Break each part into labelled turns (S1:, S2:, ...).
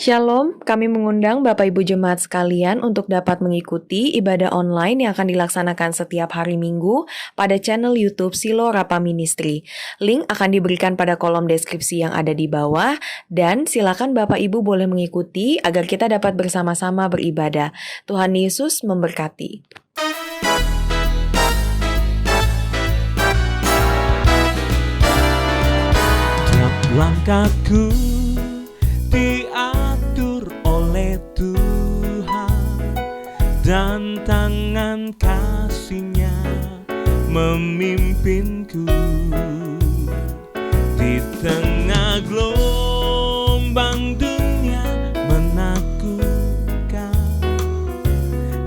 S1: Shalom, kami mengundang Bapak Ibu Jemaat sekalian untuk dapat mengikuti ibadah online yang akan dilaksanakan setiap hari Minggu pada channel YouTube Silo Rapa Ministry. Link akan diberikan pada kolom deskripsi yang ada di bawah dan silakan Bapak Ibu boleh mengikuti agar kita dapat bersama-sama beribadah. Tuhan Yesus memberkati.
S2: Tiap langkahku diatur oleh Tuhan dan tangan kasih-Nya memimpinku di tengah gelombang dunia menakutkan.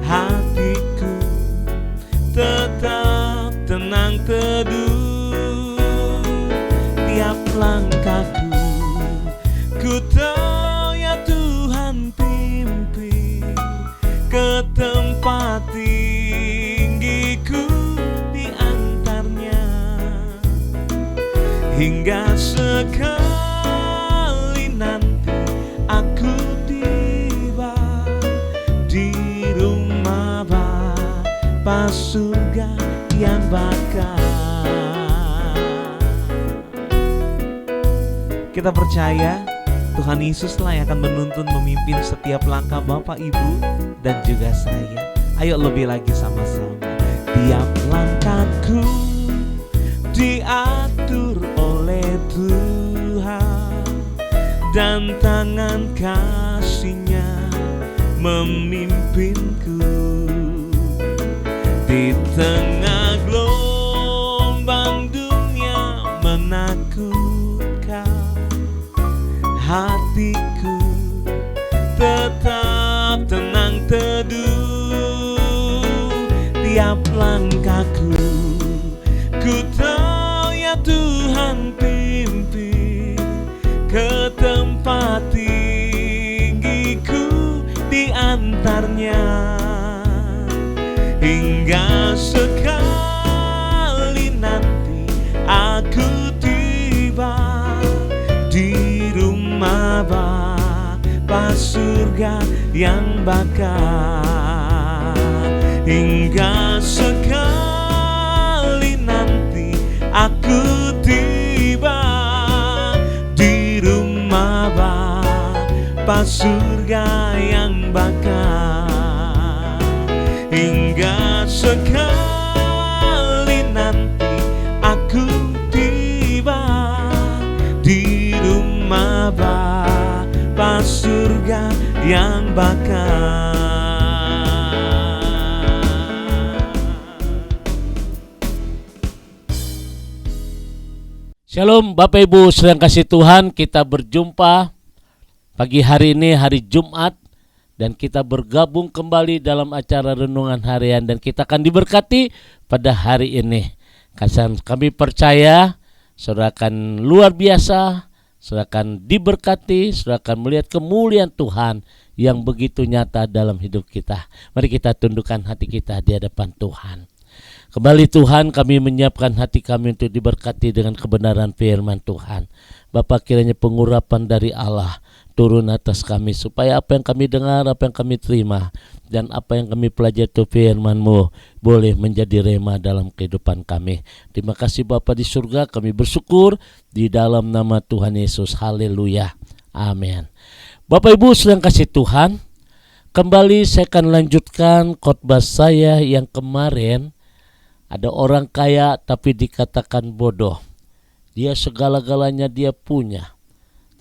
S2: Hatiku tetap tenang teduh tiap langkahku. Ku tahu ya Tuhan pimpin ke tempat tinggiku diantarnya, hingga sekali nanti aku tiba di rumah Bapa surga yang bakal. Kita percaya Tuhan Yesuslah yang akan menuntun memimpin setiap langkah Bapak Ibu dan juga saya. Ayo lebih lagi sama-sama. Tiap langkahku diatur oleh Tuhan dan tangan kasih-Nya memimpinku di tengah gelombang dunia menakutkan. Hatiku tetap tenang teduh tiap langkahku. Ku tahu ya Tuhan pimpin ke tempat tinggiku diantarnya, hingga sekali nanti aku tiba di rumah Bapa surga yang bakal, hingga sekali nanti aku tiba di rumah Bapa surga yang bakal, hingga sekali nanti aku tiba di rumah Bapa surga yang bakal.
S3: Shalom Bapak Ibu sedang kasih Tuhan, kita berjumpa pagi hari ini hari Jumat dan kita bergabung kembali dalam acara renungan harian dan kita akan diberkati pada hari ini. Kami percaya saudara akan luar biasa, saudara akan diberkati, saudara akan melihat kemuliaan Tuhan yang begitu nyata dalam hidup kita. Mari kita tundukkan hati kita di hadapan Tuhan. Kembali Tuhan, kami menyiapkan hati kami untuk diberkati dengan kebenaran firman Tuhan. Bapa, kiranya pengurapan dari Allah turun atas kami, supaya apa yang kami dengar, apa yang kami terima, dan apa yang kami pelajari itu firman-Mu boleh menjadi rema dalam kehidupan kami. Terima kasih Bapa di surga, kami bersyukur di dalam nama Tuhan Yesus. Haleluya. Amin. Bapak Ibu sedang kasih Tuhan, kembali saya akan lanjutkan khotbah saya yang kemarin. Ada orang kaya tapi dikatakan bodoh. Dia segala-galanya dia punya.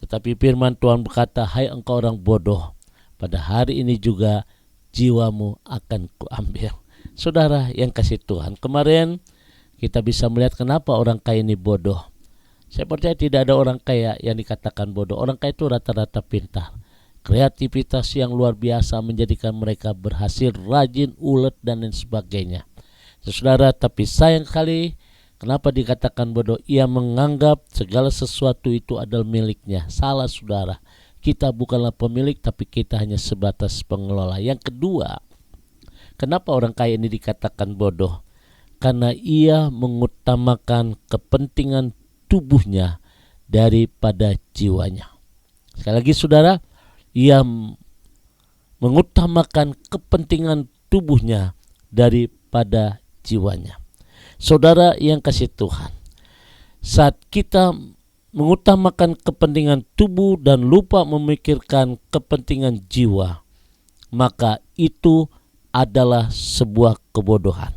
S3: Tetapi firman Tuhan berkata, hai engkau orang bodoh, pada hari ini juga jiwamu akan kuambil. Saudara yang kasih Tuhan, kemarin kita bisa melihat kenapa orang kaya ini bodoh. Saya percaya tidak ada orang kaya yang dikatakan bodoh. Orang kaya itu rata-rata pintar. Kreativitas yang luar biasa menjadikan mereka berhasil, rajin, ulet, dan lain sebagainya. Saudara, tapi sayang sekali kenapa dikatakan bodoh? Ia menganggap segala sesuatu itu adalah miliknya. Salah saudara, kita bukanlah pemilik tapi kita hanya sebatas pengelola. Yang kedua, kenapa orang kaya ini dikatakan bodoh? Karena ia mengutamakan kepentingan tubuhnya daripada jiwanya. Sekali lagi saudara, ia mengutamakan kepentingan tubuhnya daripada jiwanya. Saudara yang kasih Tuhan, saat kita mengutamakan kepentingan tubuh dan lupa memikirkan kepentingan jiwa, maka itu adalah sebuah kebodohan.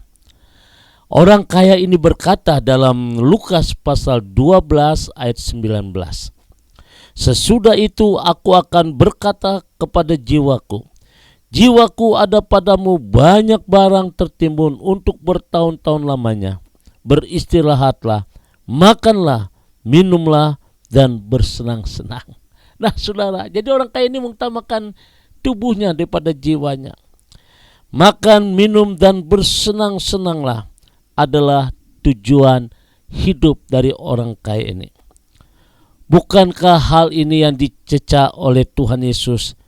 S3: Orang kaya ini berkata dalam Lukas pasal 12 ayat 19, "Sesudah itu aku akan berkata kepada jiwaku, jiwaku, ada padamu banyak barang tertimbun untuk bertahun-tahun lamanya. Beristirahatlah, makanlah, minumlah, dan bersenang-senang." Nah saudara, jadi orang kaya ini mengutamakan tubuhnya daripada jiwanya. Makan, minum, dan bersenang-senanglah adalah tujuan hidup dari orang kaya ini. Bukankah hal ini yang dicecah oleh Tuhan Yesus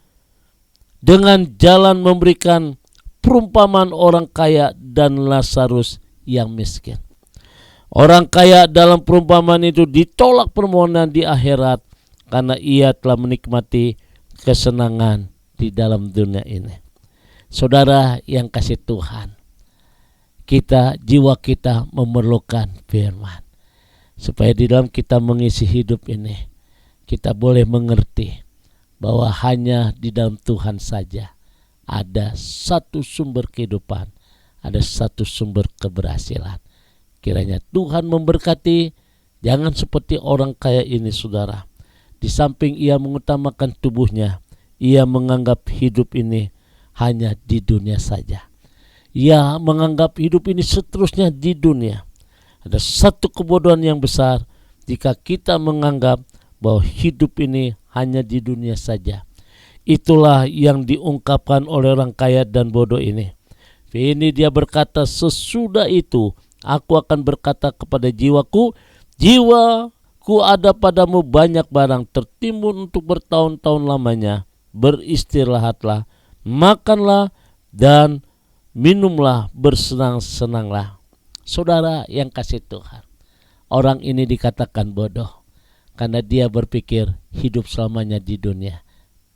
S3: dengan jalan memberikan perumpamaan orang kaya dan Lazarus yang miskin? Orang kaya dalam perumpamaan itu ditolak permohonan di akhirat karena ia telah menikmati kesenangan di dalam dunia ini. Saudara yang kasih Tuhan, jiwa kita memerlukan firman, supaya di dalam kita mengisi hidup ini, kita boleh mengerti bahwa hanya di dalam Tuhan saja ada satu sumber kehidupan, ada satu sumber keberhasilan. Kiranya Tuhan memberkati. Jangan seperti orang kaya ini saudara. Di samping ia mengutamakan tubuhnya, ia menganggap hidup ini hanya di dunia saja. Ia menganggap hidup ini seterusnya di dunia. Ada satu kebodohan yang besar jika kita menganggap bahwa hidup ini hanya di dunia saja. Itulah yang diungkapkan oleh orang kaya dan bodoh ini. Ini dia berkata, "Sesudah itu aku akan berkata kepada jiwaku, jiwaku, ada padamu banyak barang tertimbun untuk bertahun-tahun lamanya. Beristirahatlah, makanlah, dan minumlah, bersenang-senanglah." Saudara yang kasih Tuhan, orang ini dikatakan bodoh karena dia berpikir hidup selamanya di dunia.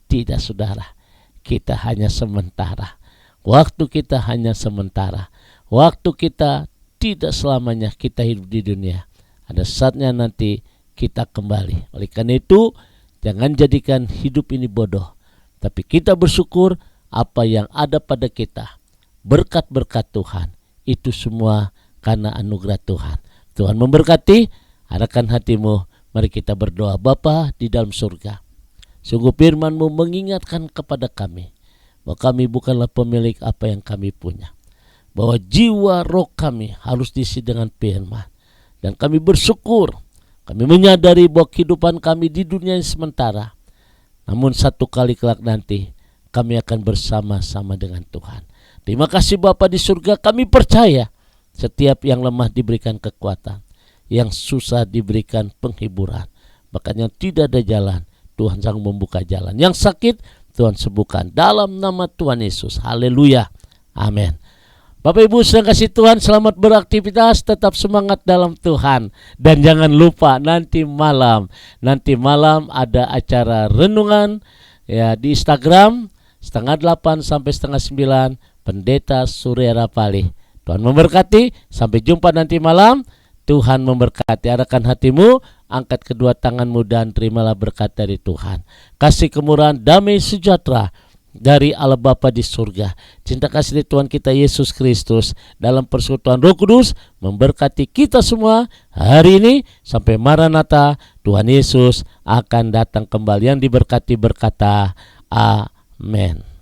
S3: Tidak saudara, kita hanya sementara. Waktu kita hanya sementara. Waktu kita tidak selamanya kita hidup di dunia. Ada saatnya nanti kita kembali. Oleh karena itu, jangan jadikan hidup ini bodoh, tapi kita bersyukur apa yang ada pada kita. Berkat-berkat Tuhan, itu semua karena anugerah Tuhan. Tuhan memberkati. Arahkan hatimu. Mari kita berdoa. Bapa di dalam surga, sungguh firman-Mu mengingatkan kepada kami bahwa kami bukanlah pemilik apa yang kami punya, bahwa jiwa roh kami harus diisi dengan firman. Dan kami bersyukur, kami menyadari bahwa kehidupan kami di dunia ini sementara, namun satu kali kelak nanti kami akan bersama-sama dengan Tuhan. Terima kasih Bapa di surga. Kami percaya setiap yang lemah diberikan kekuatan, yang susah diberikan penghiburan, bahkan yang tidak ada jalan, Tuhan sang membuka jalan. Yang sakit Tuhan sembuhkan dalam nama Tuhan Yesus. Haleluya. Amin. Bapak Ibu sedang kasih Tuhan, selamat beraktivitas, tetap semangat dalam Tuhan. Dan jangan lupa nanti malam ada acara renungan ya di Instagram 8:30 sampai 8:30 Pendeta Surya Rapali. Tuhan memberkati. Sampai jumpa nanti malam. Tuhan memberkati. Arahkan hatimu, angkat kedua tanganmu dan terimalah berkat dari Tuhan. Kasih kemurahan, damai sejahtera dari Allah Bapa di surga, cinta kasih dari Tuhan kita Yesus Kristus dalam persekutuan Roh Kudus memberkati kita semua hari ini sampai Maranatha. Tuhan Yesus akan datang kembali. Yang diberkati berkata amin.